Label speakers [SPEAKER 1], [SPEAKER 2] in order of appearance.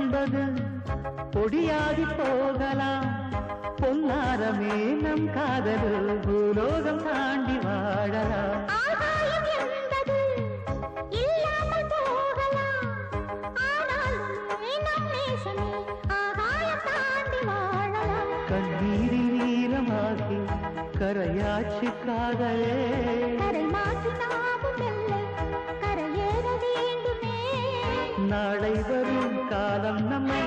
[SPEAKER 1] என்பது பொடியாகி போகலாம். பொன்னாரமே நம் காதல் பூலோகம் தாண்டி வாழலாம்.
[SPEAKER 2] ஆகாயம் என்பது இல்லாமல் போகலாம். ஆனாலும் நம் நேசமே ஆகாயம் தாண்டி வாழலாம்.
[SPEAKER 1] கண்ணீரில் ஈரமாகி கரையாட்சி காதலே
[SPEAKER 2] கரை மாற்றி நாமும் வெல்ல கரையேற வேண்டுமே.
[SPEAKER 1] நாளை வரும் காலம் நம்மை